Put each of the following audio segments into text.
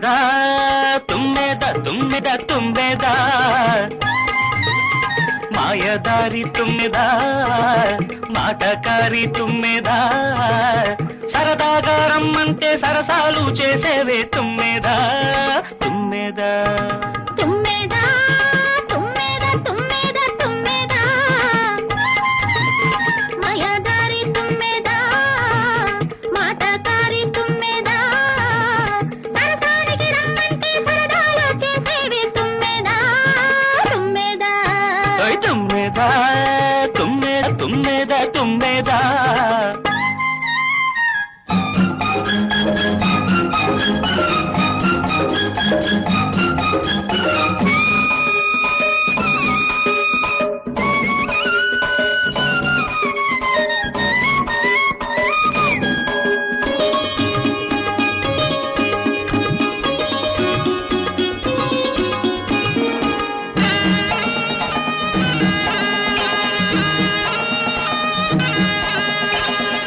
తుమ్మెదా తుమ్మెద తుమ్మెద తుమ్మెదా మాయదారి తుమ్మెదా మాటకారి తుమ్మెదా సరదాగా రమ్మంటే సరసాలు చేసేవే తుమ్మెదా తుమ్మెదా తుమ్మెదా తుమ్మెద తుమ్మెద తుమ్మెదా మాయదారి తుమ్మెదా మాటకారి తుమ్మెదా సరసానికి రమ్మంటే సరదాలు చేసేవే తుమ్మెదా తుమ్మెదా తుమ్మెదా తుమ్మెద తుమ్మెద తుమ్మెదా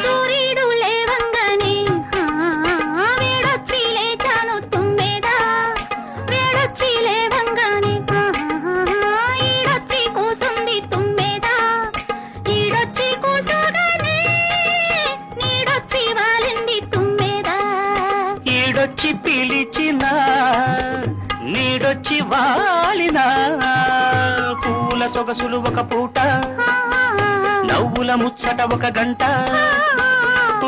సూర్యుడు లేవంగానే వేడొచ్చి లేచాను తుమ్మెదా వేడొచ్చి లేవంగానే ఈడొచ్చి కూసుంది తుమ్మెదా ఈడొచ్చి కూసోగానే నీడొచ్చి వాలింది తుమ్మెదా ఈడొచ్చి పిలిచినా నీడొచ్చి వాలినా పూల సొగసులు ఒక పూట నవ్వుల ముచ్చట ఒక గంట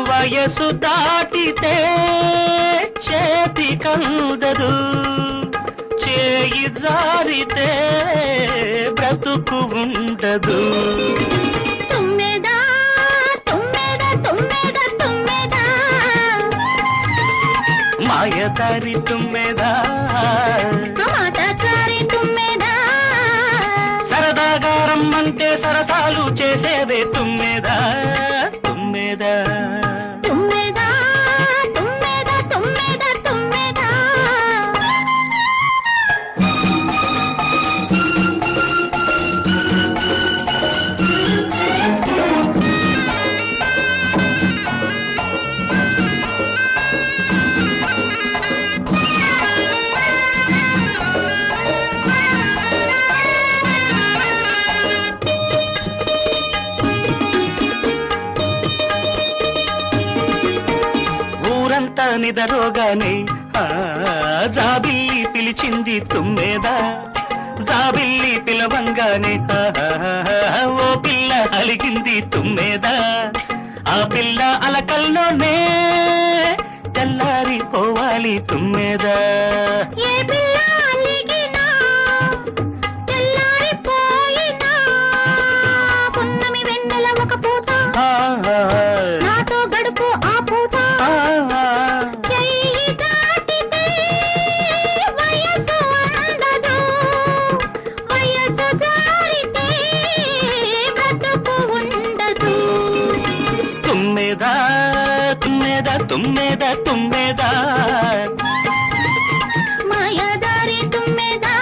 వయసు దాటితే చేతి కందదు చేయి జారితే బ్రతుకు ఉండదు తుమ్మెదా తుమ్మెద తుమ్మెద తుమ్మెదా మాయదారి తుమ్మెదా మాటకారి తుమ్మెదా సరదాగా రమ్మంటే సరసాలు చేసేవే తుమ్మెదా తుమ్మెదా తుమ్మెదా తుమ్మెద తుమ్మెద తుమ్మెదా ఊరంతా నిదరోగానే జాబిల్లి పిలిచింది తుమ్మెదా జాబిల్లి పిలవంగానే ఓ పిల్ల అలిగింది తుమ్మెదా ఆ పిల్ల అలకల్లోనే తెల్లారిపోవాలి తుమ్మెదా ఏ పిల్ల అలిగినా తెల్లారిపోయినా పున్నమి వెన్నెల ఒక పూట నాతో గడుపు ఆ పూట చెయ్యి దాటితే వయసు అందదు వయసు జారితే బ్రతుకు ఉండదు తుమ్మెదా తుమ్మెద తుమ్మెద తుమ్మెదా మాయదారి తుమ్మెదా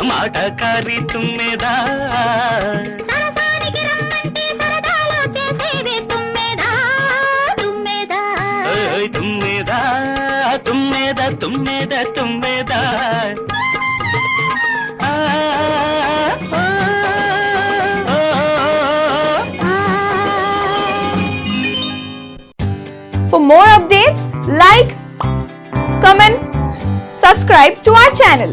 మాటకారి తుమ్మెదా సరసానికి రమ్మంటే సరదాలు చేసేవే తుమ్మెదా తుమ్మెదా తుమ్మెదా తుమ్మెద తుమ్మెద తుమ్మెదా For more updates, like, comment, subscribe to our channel.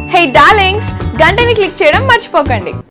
Hey darlings, గంటని click చేయడం మర్చిపోకండి.